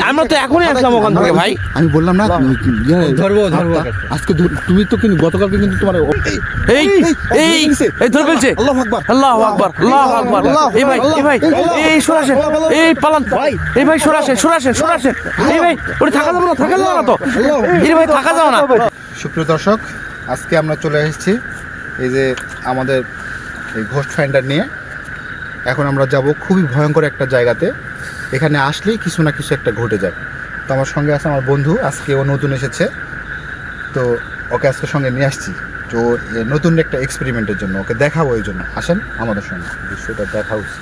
আমরা তো এখনই আসলাম ওখান থেকে ভাই। আমি বললাম না আজকে তুমি তো কিন্তু গতকালকে কিন্তু তোমার ধরে ফেলছে। আল্লাহু আকবার, আল্লাহু আকবার। এই ভাই, এই ভাই, এই সরাসেন, এই পালান, এই ভাই সরাসেন, এই ভাই ওটা থাকা যাবে না, তো এই ভাই থাকা যাবে না। সুপ্রিয় দর্শক, আজকে আমরা চলে এসেছি এই যে আমাদের এই ঘোস্ট ফাইন্ডার নিয়ে। এখন আমরা যাব খুবই ভয়ঙ্কর একটা জায়গাতে। এখানে আসলেই কিছু না কিছু একটা ঘটে যায়। তো আমার সঙ্গে আছে আমার বন্ধু, আজকে ও নতুন এসেছে, তো ওকে আজকে সঙ্গে নিয়ে আসছি। তো নতুন একটা এক্সপেরিমেন্টের জন্য ওকে দেখাবো, এই জন্য আসেন আমাদের সঙ্গে দৃশ্যটা দেখা উচিত।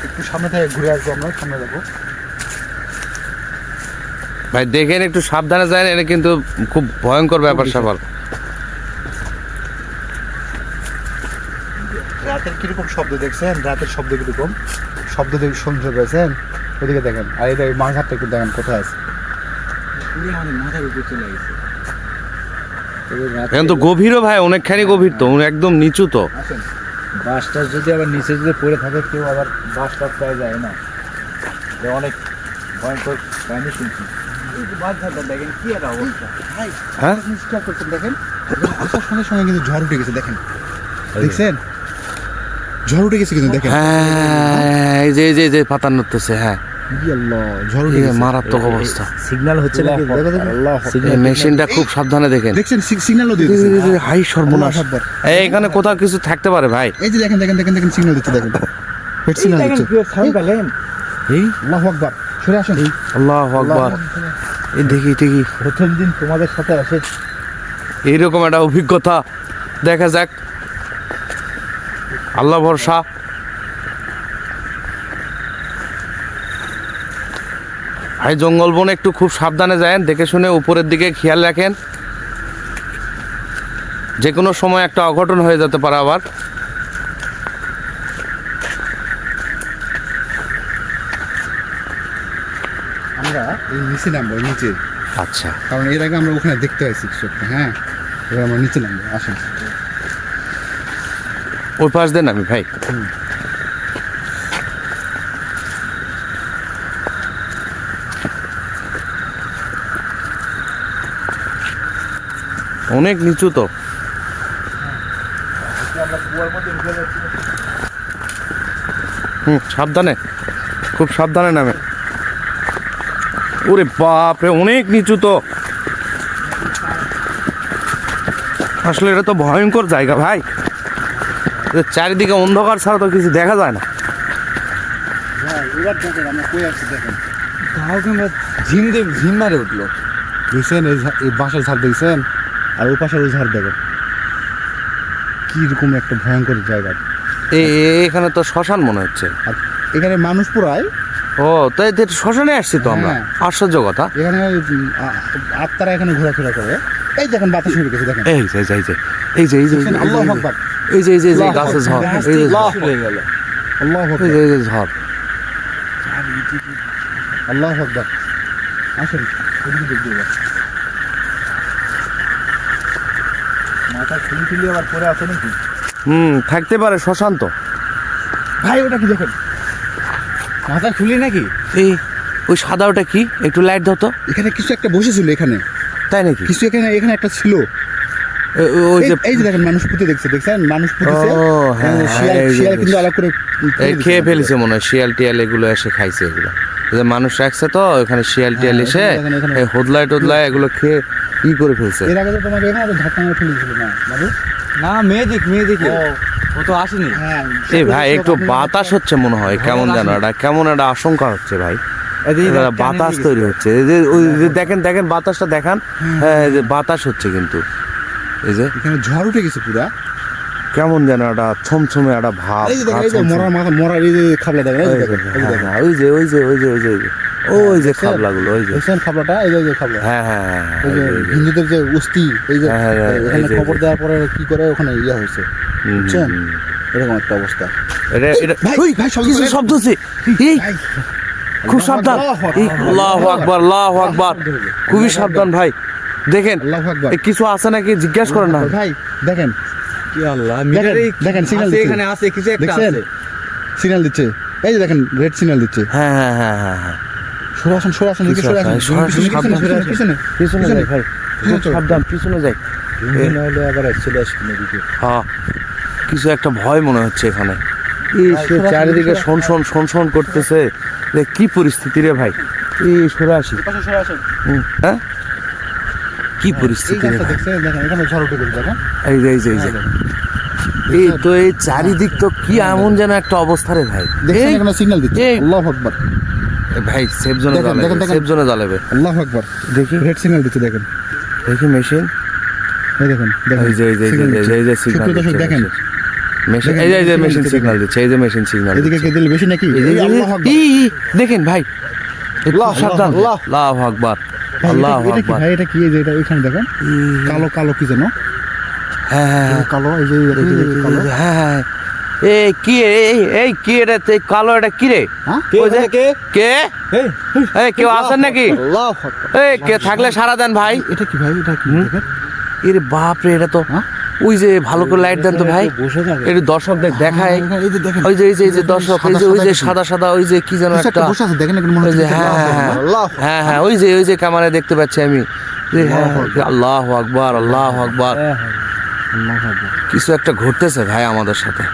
একটু সামনে থেকে ঘুরে আসবো, আমরা সামনে যাবো। ভাই দেখেন, একটু সাবধানে যায়, এটা কিন্তু খুব ভয়ঙ্কর ব্যাপার স্যাপার। রাতের কিরকম শব্দ দেখছেন? রাতের শব্দ কিরকম শব্দ শুনতে পেয়েছেন? ওদিকে দেখেন, আর এটা মাছ হাতটা একটু দেখেন কোথায় আছে। এখন তো গভীরও ভাই, অনেকখানি গভীর, তো একদম নিচু। তো বাসটা যদি আবার নিচে যদি পড়ে থাকে, কেউ আবার বাসটা প্রায় যায় না, অনেক ভয়ঙ্কর কাহিনী শুনছি। দেখেন কি একটা অবস্থা। হ্যাঁ, দেখেন আসার সঙ্গে সঙ্গে কিন্তু ঝড় উঠে গেছে, দেখেন দেখছেন? ঝড় উঠে গেছে কিন্তু দেখেন। হ্যাঁ, এই যে পাতা নড়তেছে। হ্যাঁ, ঝড় উঠে গেছে, মারাত্মক অবস্থা। সিগন্যাল হচ্ছে নাকি? মেশিনটা খুব সাবধানে দেখেন। দেখছেন সিগন্যালও দিয়েছে। হাই সর্বনাশ, এখানে কোথাও কিছু থাকতে পারে ভাই। এই যে দেখেন সিগন্যাল দিচ্ছে, দেখেন পেট সিগন্যাল দিচ্ছে। এই আল্লাহু আকবার, সরে আসেন। আল্লাহু আকবার। এই দেখি প্রথম দিন তোমাদের সাথে আসে এইরকম একটা অভিজ্ঞতা, দেখা যাক, আল্লাহ ভরসা। ভাই জঙ্গল বনে একটু খুব সাবধানে যায়েন, দেখে শুনে উপরের দিকে খেয়াল রাখেন, যে কোনো সময় একটা অঘটন হয়ে যেতে পারে আবার। আমরা এই নিচে নামবো, নিচে। আচ্ছা, কারণ এর আগে আমরা ওখানে দেখতে পাইছি কিছু একটা। হ্যাঁ, এবার আমরা নিচে নামবো, আসেন। ওই পাশ দেন আমি ভাই। অনেক নিচু তো। সাবধানে, খুব সাবধানে নামে। ওরে বাপরে, অনেক নিচু তো। আসলে এটা তো ভয়ঙ্কর জায়গা ভাই, চারিদিকে অন্ধকার ছাড়া তো কিছু দেখা যায় না। ঝিম মারে উঠলো। দেখছেন এই বাঁশের ঝাড় দেখছেন, আর ওই পাশের ওই ঝাড় দেখেন, কিরকম একটা ভয়ঙ্কর জায়গা। এখানে তো শ্মশান মনে হচ্ছে। আর এখানে মানুষ পুরায়। ও, তাই শ্মশানে আসছি তো আমরা। আশ্চর্য কথা। এখানে আত্মারা এখানে ঘোরাফেরা করে। এই দেখেন বাতাস হয়ে গেছে, দেখেন। এই যে আল্লাহু আকবার, এই যে গাছের ঝড়, এই যে আল্লাহু আকবার, এই যে ঝড়। আল্লাহু আকবার। আসেন ওদিকে দেখতে যাই। মাথা খুলি আবার পরে আছে নাকি? থাকতে পারে, শ্মশান তো ভাই। ওটা কি দেখেন, মাথা খুলি নাকি? এই ওই সাদা, ওটা কি? একটু লাইট দাও তো। এখানে কিছু একটা বসেছিল এখানে, তাই নাকি? কিছু এখানে একটা ছিল। ওই যে এই যে দেখেন মানুষ পুঁতে দেখছেন, মানুষ পুঁতেছে। শিয়াল কিন্তু আলাদা করে খেয়ে ফেলেছে মনে হয়, শিয়াল টিয়াল এগুলো এসে খাইছে। এগুলো মানুষ রাখছে তো ওখানে, শিয়াল টিয়াল এসে হোদলায় টোদলায় এগুলো খেয়ে ই করে ফেলছে। এর আগে তো তোমাকে এখানে ধাক্কা মেরে ফেলেছিল না বাবু? না, মেয়ে দেখি ও তো আসেনি। এই ভাই একটু বাতাস হচ্ছে মনে হয়, কেমন যেন কেমন একটা আশঙ্কা হচ্ছে ভাই। বাতাস তৈরি হচ্ছে, ওই যে দেখেন বাতাসটা দেখান। হ্যাঁ, বাতাস হচ্ছে কিন্তু এই যে এখানে ঝড় উঠে গেছে পুরা, কেমন যেন একটা ছমছমে একটা ভাব। এই যে দেখেন, এই যে মরার এই যে খাবলা দেখেন, ওই যে খাবলাগুলো, ওই যে খাবলাটা, এই যে খাবলা। হ্যাঁ, এই যে হিন্দুদের যে অস্থি, এই যে এখানে খবর দেওয়ার পরে কি করে ওখানে ইয়া হয়েছে, বুঝছেন? এরকম একটা অবস্থা। ভাই শব্দ হচ্ছে, খুব সাবধান। আল্লাহু আকবার, আল্লাহু আকবার। খুবই সাবধান ভাই, দেখেন আল্লাহু আকবার। এ কিছু আছে নাকি জিজ্ঞাসা করেন না। ভাই দেখেন কি আল্লাহ দেখেন সিগন্যাল আছে, দিচ্ছে, এখানে আছে কিছু একটা দেখছেন আছে। সিগন্যাল দিচ্ছে, এই যে দেখেন রেড সিগন্যাল দিচ্ছে। হ্যাঁ হ্যাঁ হ্যাঁ হ্যাঁ হ্যাঁ সরে আসেন সরে আসেন এদিকে সরে আসেন, সরে আসেন, পিছনে, সাবধান, পিছনে, পিছনে, পিছনে যাই ভাই, পিছনে চলো। সাবধান পিছনে যাই। ইঞ্জিন হলে আবার চলে আসবে এদিকে। হ্যাঁ কিছু একটা ভয় মনে হচ্ছে এখানে। এই সে সরে আসেন, চারিদিকে সরে শোন শোন শোন শোন করতেছে, যে কি পরিস্থিতি রে ভাই। এই সরে আসি। পাশে সরে আসেন। হ্যাঁ কি এই পরিস্থিতি রে গাছটা ভাই। দেখছেন, দেখেন এখানে ঝড় উঠে গেছে দেখেন। এই যে এই যে এই যে এই তো এই চারিদিক তো কি এমন যেন একটা অবস্থা রে ভাই। দেখছেন এই, এখানে সিগন্যাল দিচ্ছে, এই। আল্লাহু আকবার, ভাই সেফ জোনে দেখেন, জ্বালাবে, দেখেন, দেখেন। সেফ জোনে জ্বালাবে। আল্লাহু আকবার, দেখি রেড সিগন্যাল দিচ্ছে দেখেন, দেখি মেশিন। এই দেখেন দেখেন এই যে এই যে এই যে signal এই যে এই যে দিচ্ছে। সিগন্যাল সুপ্রিয় দর্শক দেখেন, মেশিন, দেখেন, এই যে এই যে signal মেশিন দিচ্ছে, সিগন্যাল দিচ্ছে, এই যে মেশিন সিগন্যাল এদিকে কে দিলে বেশি নাকি? এই যে, এই আল্লাহু আকবার। দেখেন ভাই একটু আল্লাহ, সাবধান। আল্লাহ। আল্লাহু আকবার, ভাই, আল্লাহু এটা কি আকবার। ভাই, এটা কি? এই যে এটা এখানে দেখেন কালো কালো কি যেন, হ্যাঁ হ্যাঁ হ্যাঁ কালো, এই যে কালো। হ্যাঁ হ্যাঁ এই কি এই কি এটা কালো, এটা কি রে? হ্যাঁ? ওই যে কে এই, এই কেউ আছেন নাকি? আল্লাহু আকবার। এই কে থাকলে সারা দেন ভাই। এটা কি ভাই, এটা কি দেখেন? এর বাপ রে, এটা তো হ্যাঁ? ওই যে ভালো করে লাইট দেন তো ভাই, বসে থাকে। একটু দর্শকদের দেখায়। এই যে দেখেন, ওই যে এই যে এই যে দর্শক, এই যে ওই যে সাদা সাদা ওই যে কি যেন কিছু একটা একটা, বসে আছে দেখেন, এখানে মনে ওই হচ্ছে যে হ্যাঁ হ্যাঁ হ্যাঁ হ্যাঁ ওই যে ক্যামেরায় দেখতে পাচ্ছি আমি। যে হ্যাঁ, আল্লাহু আকবার, আল্লাহু আকবার। আল্লাহু আকবার। কিছু একটা ঘটতেছে ভাই আমাদের সাথে,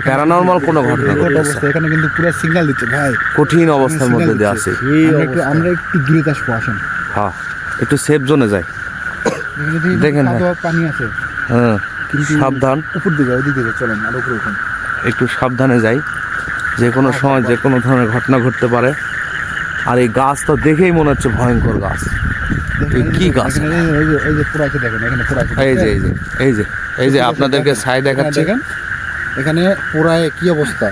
প্যারানর্মাল কোনো ঘটনা বিকট ঘটতেছে। অবস্থা, এখানে কিন্তু পুরো সিগন্যাল দিচ্ছে ভাই, কঠিন অবস্থার মধ্যে দিয়ে আছি। আমরা একটু দূরে আসবো, আসেন। হ্যাঁ একটু সেফ জোনে যাই। এখানে যদি দেখেন ভাই। কাদোয়া পানি আছে, হ্যাঁ কিন্তু সাবধান, উপর দিকে ওই দিকে চলেন, আর উপরে উঠুন। একটু সাবধানে যাই, যে কোনো সময় যে কোনো ধরনের ঘটনা ঘটতে পারে। আর এই গাছ তো দেখেই মনে হচ্ছে ভয়ঙ্কর গাছ। দেখেন, কি গাছ? এখানে এই যে পুরো আছে দেখেন, এখানে পুরো আছে এই যে এই যে এই যে এই যে আপনাদেরকে ছাই দেখাচ্ছি। দেখেন এখানে পুরায় কি অবস্থা।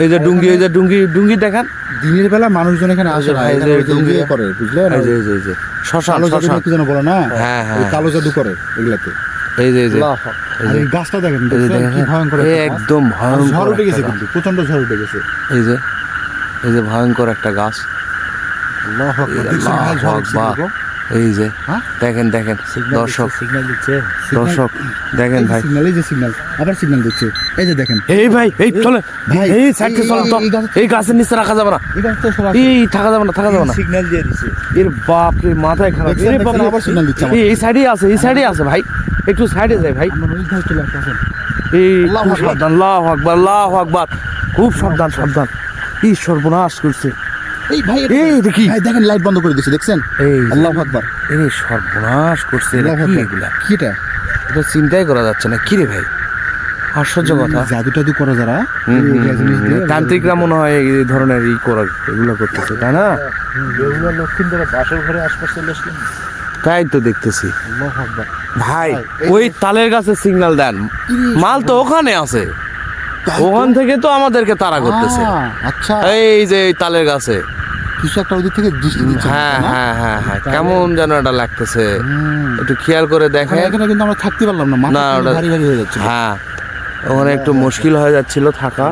এই যে ডুঙ্গি, এই যে ডুঙ্গি দেখান। দিনের বেলা মানুষজন এখানে আসে না, এই যে এখানে ওই যে ডুঙ্গি। ইয়ে করে বুঝলেন, এই যে এই যে এই যে শ্মশান, কালো জাদু শ্মশান। কি যেন বলে না, হ্যাঁ, হ্যাঁ, ওই কালো জাদু করে এগুলাতে। এই যে এই যে এই আর যে এই গাছটা দেখেন, এই যে দেখছেন কি দেখেন, ভয়ঙ্কর এই একটা গাছ। একদম আর ঝড় ভয়ঙ্কর উঠে গেছে, একটা গাছ। কিন্তু প্রচন্ড ঝড় উঠে গেছে। এই যে ভয়ঙ্কর একটা গাছ। আল্লাহু আকবার, এই দেখছেন ভাই, ঝড় উঠছে আল্লাহু দেখো। এই যে হ্যাঁ? দেখেন দেখেন দর্শক, সিগন্যাল দিচ্ছে। দর্শক দেখেন ভাই। সিগন্যাল, এই যে সিগন্যাল, আবার সিগন্যাল দিচ্ছে, এই যে দেখেন। এই ভাই এই চলে ভাই, এই সাইডে চলো তো, এই গাছের নিচে রাখা যাবে না, এই গাছটা সরাসরি এই থাকা যাবে না, থাকা যাবে না। সিগন্যাল দিয়ে দিছে। এর বাপ রে, মাথায় খারাপ। দেখছেন, এরে দেখছেন, বাপ রে। আবার signal দিচ্ছে আমার। এই সাইডে আছে, এই সাইডে আছে ভাই, একটু সাইডে যাই ভাই। আমরা ওই ধারে চলে আসেন। এই আল্লাহু খুব আকবার। সাবধান, আল্লাহু আকবার, আল্লাহু আকবার, খুব সাবধান সাবধান। এই সর্বনাশ করছে। এই ভাই, এই দেখি। ভাই দেখেন লাইট বন্ধ করে দিয়েছে, দেখছেন? এই আল্লাহু আকবার, এই সর্বনাশ করছে। এটা আল্লাহু কি আকবার। এগুলা? কি এটা? এটা চিন্তাই করা যাচ্ছে না। কি রে ভাই, আশ্চর্য কথা। জাদু টাদু করে যারা, হুম, হুম, এগুলা জিনিস দিয়ে তান্ত্রিকরা মনে হয় এই ধরনের এগুলো করতেছে, তাই না? বেহুলা লক্ষ্মীন্দরের বাসর ঘরে আশপাশ চলে আসলেন। তাই তো দেখতেছি আল্লাহু আকবার। ভাই। ওই তালের গাছে সিগন্যাল দেন, মাল তো ওখানে আছে, ওখান থেকে তো আমাদেরকে তাড়া করতেছে। আচ্ছা, এই যে এই তালের গাছে। কিছু একটা ওদিক থেকে দৃষ্টি দিচ্ছে, হ্যাঁ না? হ্যাঁ হ্যাঁ হ্যাঁ, কেমন যেন এটা লাগতেছে, হুম। একটু খেয়াল করে এখানে দেখেন। এখানে কিন্তু আমরা থাকতে পারলাম না, মাথা না, কিন্তু ওটা- ভারী ভারী হয়ে যাচ্ছে। হ্যাঁ ওখানে একটু মুশকিল হয়ে যাচ্ছিল থাকা।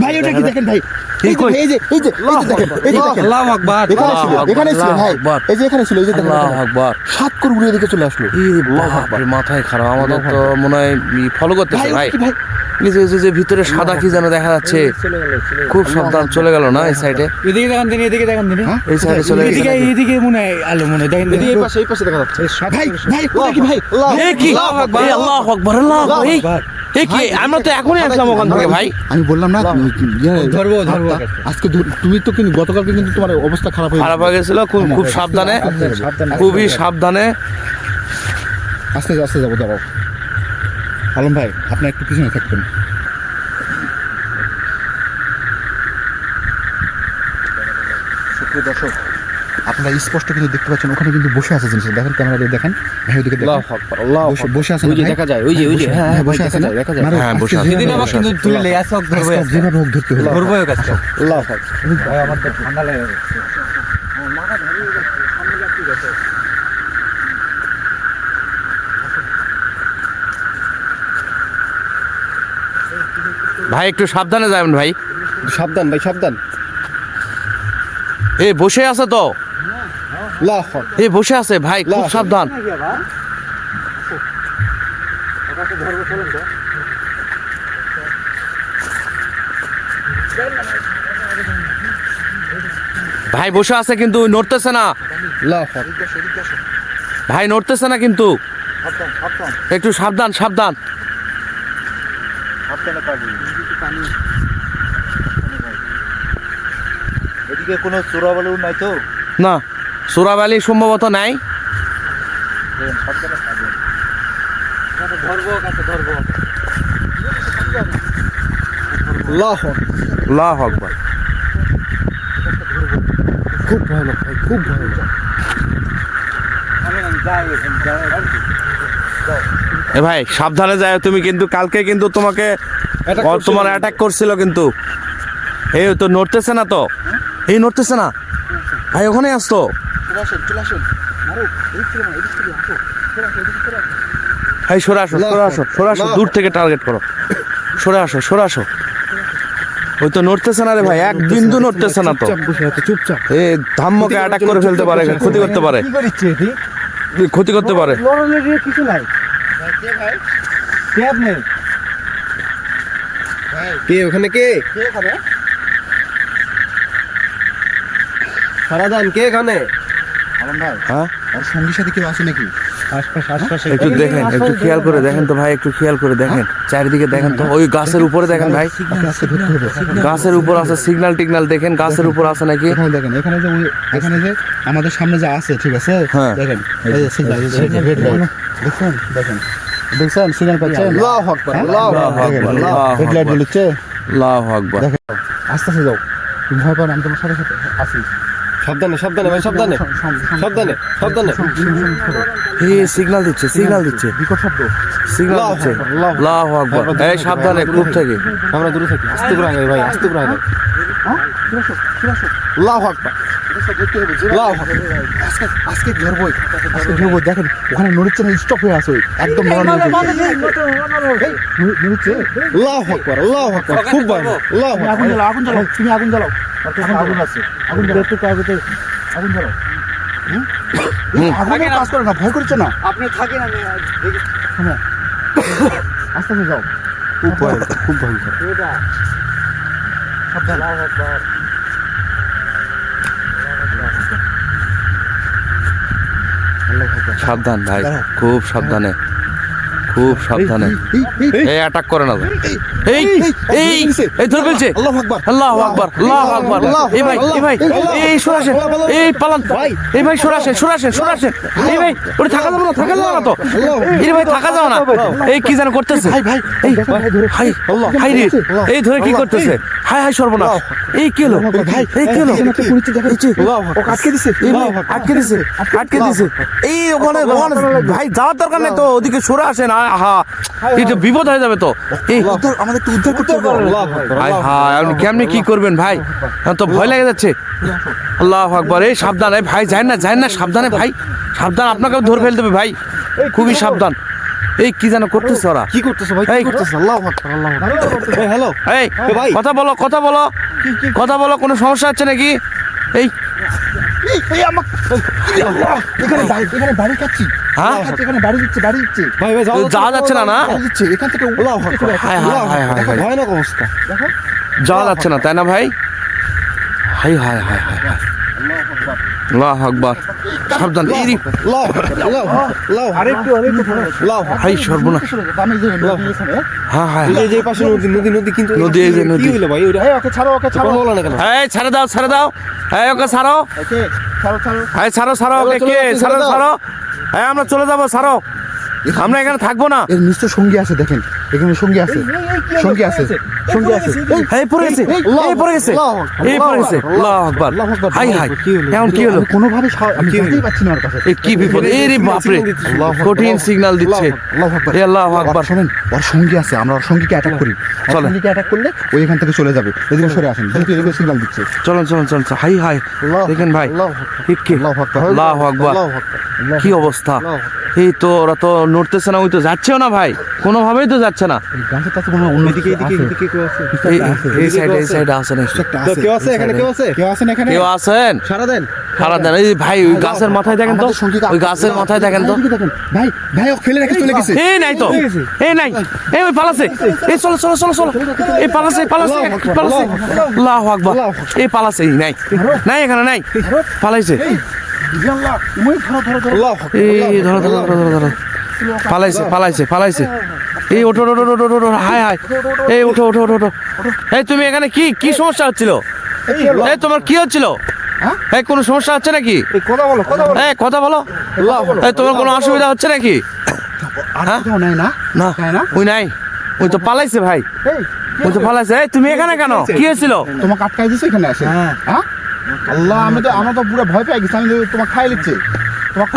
ভাই ওটা কি দেখেন ভাই, এই যে কই? এই যে এই যে এই যে দেখেন, এই যে দেখেন, আল্লাহু আকবার, এখানে ছিল, আল্লাহু এখানে ছিল আকবার, ভাই, আল্লাহু আকবার, এই যে এখানে ছিল, এই যে দেখেন, আল্লাহু এখানে। আকবার। সাত করে ঘুরে এদিকে চলে আসলো। এই বাপ রে, মাথায় খারাপ। আমাদের তো মনে হয় ফলো করতেছে ভাই, ভাই। কি ভাই? এই যে যে ভিতরে সাদা কি যেন দেখা যাচ্ছে। চলে গেল, চলে গেল। খুব সাবধান, চলে গেল না এই সাইডে, এদিকে দেখান দিন, এদিকে দেখান দিন। হ্যাঁ? এই সাইডে চলে গেছে। এদিকে এদিকে মনে হয় আলো মনে হয় দেখেন। এই পাশে, এই পাশে দেখা যাচ্ছে। এই সাত ভাই করে ভাই ওটা কি ভাই? এই কি? এই আল্লাহু আকবার, আল্লাহু আকবার। এই এই কি? আমরা তো এখনই আসলাম ওখান থেকে ভাই। আমি বললাম না তুমি ধরবো, ধরবো। আজকে তুমি তো কিন্তু গতকালকে কিন্তু তোমার অবস্থা খারাপ হয়ে খারাপ হয়ে গেছিল, খুব খুব সাবধানে, সাবধানে। খুবই সাবধানে। আস্তে আস্তে যাবো, দাঁড়াও। আলম ভাই আপনি একটু পিছনে থাকবেন। সুপ্রিয় দর্শক, আপনারা স্পষ্ট কিন্তু দেখতে পাচ্ছেন ওখানে কিন্তু বসে আছে জিনিস, দেখেন ক্যামেরা দিয়ে দেখেন ভাই, ওদিকে দেখেন বসে আছে না ভাই? দেখা যায়, ওই যে হ্যাঁ, হ্যাঁ, বসে আছে না? মারো, হ্যাঁ, আজকে বসে আছে। যেভাবে সেদিন হোক, আবার কিন্তু তুলে লে আসক ধরবে। আজকে যেভাবে হোক ধরতে হলো। ধরবো কাজটা। আল্লাহ হাফেজ। ভাই আমার তো ঠান্ডা লেগে গেছে। ভাই একটু সাবধানে যাবেন ভাই। সাবধান ভাই, সাবধান। এ বসে আছে তো। আল্লাহু আকবার। এই বসে আছে ভাই, খুব সাবধান। ভাই বসে আছে কিন্তু নড়তেছে না, আল্লাহু আকবার। ভাই নড়তেছে না কিন্তু, একটু সাবধান সাবধান। এদিকে কোনো চোরাবালু নাই তো? না, চোরাবালি সম্ভবত নাই। আল্লাহু আকবার। আল্লাহু আকবার। খুব ভয়ানক ভাই, খুব ভয়ানক। এ ভাই সাবধানে যায় তুমি, কিন্তু কালকে কিন্তু তোমাকে তোমার অ্যাটাক করছিল কিন্তু। এই তো নড়তেছে না তো, এই নড়তেছে না ভাই, ওখানে আসতো। ভাই সরে আসো, সরে আসো, সরে আসো, দূর থেকে টার্গেট করো, সরে আসো, সরে আসো। ওই তো নড়তেছে না রে ভাই, এক বিন্দু নড়তেছে না তো। চুপচাপ বসে আছে, চুপচাপ। এ ধাম্মকে অ্যাটাক করে ফেলতে পারে, ক্ষতি করতে পারে, কি করিচ্ছে এটি? ক্ষতি করতে পারে। লড়ালের কিছু নাই। কে আপনি? কে ওখানে, কে সারাদান, কে এখানে? হ্যাঁ আর সঙ্গীর সাথে কেউ আছে নাকি? আশপাশে একটু দেখেন, একটু খেয়াল করে দেখেন তো ভাই, একটু খেয়াল করে দেখেন চারিদিকে দেখেন তো। ওই গাছের উপরে দেখেন ভাই, আজকে ধরতে হবে। গাছের উপর আছে, সিগন্যাল টিগনাল দেখেন গাছের উপর আছে নাকি। এখানে দেখেন, এখানে যে আমাদের সামনে যে আছে, ঠিক আছে, হ্যাঁ। দেখেন এই যে সিগন্যাল, দেখেন দেখছেন সিগন্যাল পাচ্ছেন? আল্লাহু আকবার, আল্লাহু আকবার, রেড লাইট জ্বলছে। আল্লাহু আকবার। দেখেন, আস্তে আস্তে যাও, তুমি ভয় পাও না, আমি তোমার সাথে সাথে আছি। সাবধানে সাবধানে ভাই, সাবধানে সাবধানে সাবধানে। এই সিগন্যাল দিচ্ছে, সিগন্যাল দিচ্ছে, বিকট শব্দ। সিগন্যাল দিচ্ছে। আল্লাহু আকবার। এই সাবধানে, খুব থেকে। আমরা দূরে থাকি, আস্তে করে আগে ভাই, আস্তে করে আগে। আল্লাহু আকবার, আল্লাহু আকবার। আজকে ধরবই, আজকে ধরবই। দেখেন ওখানে নড়ছে না, স্টপ হয়ে আছে, একদম নড়ছে। আল্লাহু আকবার, আল্লাহু আকবার, খুব ভালো। আল্লাহু আকবার। আগুন জ্বালাও, আগুন জ্বালাও, তুমি আগুন জ্বালাও। আগুন আছে, আগুন জ্বালাও, একটু কাগজে আগুন জ্বালাও। আগুনে কাজ করে না, ভয় করছে না। আপনি থাকেন, আমি দেখি। শোনো, আস্তে আস্তে যাও। খুব ভয়ঙ্কর, খুব ভয়ঙ্কর। এটা সাবধান। সাবধান ভাই, খুব সাবধানে, খুব সাবধানে। এই অ্যাটাক করে না। এই এই এই ধরে ফেলছে। আল্লাহু আকবার, আল্লাহু আকবার, আল্লাহু আকবার। এই ভাই, এই ভাই, এই সরাসেন, এই পালান, এই ভাই সরাসেন, সরাসেন, সরাসেন। এই ভাই ওরে থাকা যাবে না, থাকা যাবে না তো। এই ভাই থাকা যাবে না। এই কি যেন করতেছে ভাই ভাই, এই হাই হাই রে, এই ধরে কি করতেছে? হাই হাই সর্বনাশ। এই কি হলো ভাই, এই কি হলো? ও আটকে দিছে। এই ভাই আটকে দিছে, আটকে দিছে। এই ওখানে ওখানে ভাই যাওয়ার দরকার নেই তো, ওদিকে সরে আসেন। হা এটা বিপদ হয়ে যাবে তো। এই আমাদের একটু উদ্ধার করতে হবে। হাই হাই, আপনি কেমনি কি করবেন ভাই? এখন তো ভয় লেগে যাচ্ছে। আল্লাহু আকবার। এই সাবধান, এই ভাই যায় না, যায় না, সাবধানে ভাই, সাবধান, আপনাকেও ধরে ফেলতে হবে ভাই, খুবই সাবধান। এই কি যেন করতেছে ওরা? কি করতেছো ভাই, এই কি করতেছো? আল্লাহু আকবার, আল্লাহু আকবার। এই হ্যালো, এই ভাই। কথা বলো, কথা বলো, কথা বলো, কোনো সমস্যা হচ্ছে নাকি? এই এখানে বাড়ি খাচ্ছি। হ্যাঁ এখানে বাড়ি দিচ্ছে, বাড়ি দিচ্ছে। ভাই ভাই যাওয়া যাচ্ছে না না? বাড়ি দিচ্ছে, এখান থেকে আল্লাহু আকবার। হাই হাই হাই হাই হাই, ভয়ানক অবস্থা। যাওয়া যাচ্ছে না তাই না ভাই? হাই হাই হাই হাই হাই, আল্লাহু আকবার। সাবধান। এই রে, আল্লাহু আকবার, আল্লাহু আকবার, আল্লাহু আকবার। আরেকটু আল্লাহু আকবার। হাই সর্বনাশ। আমি যে এখানে, হ্যাঁ হ্যাঁ, এই যে পাশে নদী কিন্তু নদী, এই যে নদী। কি হইলো ভাই? ওটা এই ওকে ছাড়ো, ওকে ছাড়ো। কথা বলো না কেন? এই ছেড়ে দাও, ছেড়ে দাও, এই ওকে ছাড়ো, ওকে ছাড়ো, ছাড়ো। এই ছাড়ো, ছাড়ো ওকে, কে ছাড়ো, ছাড়ো, এই আমরা চলে যাবো, ছাড়ো, আমরা এখানে থাকবো না। এর নিশ্চয় সঙ্গী আছে, দেখেন এখানে সঙ্গী আছে, সঙ্গী আছে, সঙ্গী আছে। এই পড়ে গেছে, এই পড়ে গেছে, এই পড়ে গেছে। আল্লাহু আকবার। হাই হাই, এখন কি হলো? কোনোভাবে আমি যেতেই পারছি না ওর কাছে। এই কি বিপদ! এই রে বাপরে, কঠিন সিগন্যাল দিচ্ছে। আল্লাহু আকবার, এ আল্লাহু আকবার। শোনেন, ওর সঙ্গী আছে, আমরা ওর সঙ্গীকে অ্যাটাক করি। চলেন। সঙ্গীকে অ্যাটাক করলে ওই এখান থেকে চলে যাবে। এদিকে সরে আসেন, যেহেতু এদিকে সিগন্যাল দিচ্ছে। চলুন চলুন চলুন, হাই হাই, দেখেন ভাই, ঠিক কি? আল্লাহু আকবার, আল্লাহু আকবার। আল্লাহু আকবার। কি অবস্থা! আল্লাহু আকবার। এই তো ওরা তো নড়তেছে না, ওই তো যাচ্ছেও না ভাই, কোনোভাবেই তো যাচ্ছে না। গাছের কাছে কোনো অন্যদিকে এই সাইডে আছে না, তো কেউ আছে এখানে, কেউ আছে? কেউ আছেন এখানে? কেউ আছেন? সারা দেন। সারা দেন। এই ভাই ওই গাছের মাথায় দেখেন তো, আমাদের সঙ্গী ওই গাছের মাথায় দেখেন তো। ভাই ভাই ও ফেলে রেখে চলে গেছে। এই নাই তো, এই নাই, এই ওই পালাছে, এই চলো চলো চলো চলো, এই পালাছে পালাছে পালাছে, আল্লাহু আকবার, এই পালাছে, এই নাই নাই এখানে নাই, পালাইছে, আল্লাহ, মই ধরো ধরো ধরো। এই ধরো ধরো ধরো ধরো ধরো, পালাইছে পালাইছে পালাইছে, এই ওঠো ওঠো ওঠো ওঠো ওঠো, হায় হায়, এই ওঠো ওঠো ওঠো ওঠো। এই তুমি এখানে কি কি সমস্যা হচ্ছিল? এই তোমার কি হচ্ছিল? এই কোনো সমস্যা হচ্ছে নাকি? এই কথা বলো কথা বলো। এই কথা বলো। এই তোমার কোনো অসুবিধা হচ্ছে নাকি? আর কোথাও নাই না? না তাই না? ওই নাই, ওই তো পালাইছে ভাই, এই ওই তো পালাইছে। এই তুমি এখানে কেন, কি হয়েছিল? তোমাকে আটকাই দিছে এখানে আসে? হ্যাঁ? আল্লাহ, আমরা তো পুরো ভয় পেয়ে গেছি, আমি তোমাকে খাই লিখছি।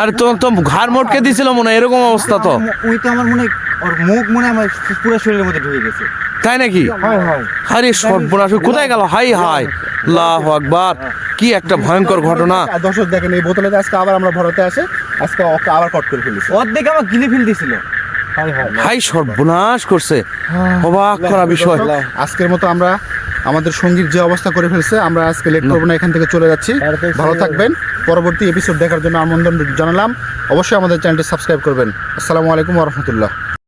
আরে তোমার তো ঘাড় মোটকে দিছিল মনে হয়, এরকম অবস্থা তো। ওই তো আমার মনে হয় ওর মুখ মনে হয় আমার পুরো শরীরের মধ্যে ঢুকে গেছে। তাই নাকি? হয় হয়। আরে সর্বনাশ, কোথায় গেল? হাই হাই, আল্লাহু আকবার, কি একটা ভয়ঙ্কর ঘটনা। দর্শক দেখেন, এই বোতলে আজকে আবার আমরা ভরাতে আসে, আজকে ওকে আবার কট করে ফেলেছি। অর্ধেক আমার গিলে ফেল দিছিল। হাই সর্বনাশ করছে, অবাক করা বিষয়। আজকের মতো আমরা আমাদের সঙ্গীর যে অবস্থা করে ফেলছে, আমরা আজকে লেট করবো না, এখান থেকে চলে যাচ্ছি। ভালো থাকবেন, পরবর্তী এপিসোড দেখার জন্য আমন্ত্রণ জানালাম। অবশ্যই আমাদের চ্যানেলটি সাবস্ক্রাইব করবেন। আসসালামু আলাইকুম ওয়া রাহমাতুল্লাহ।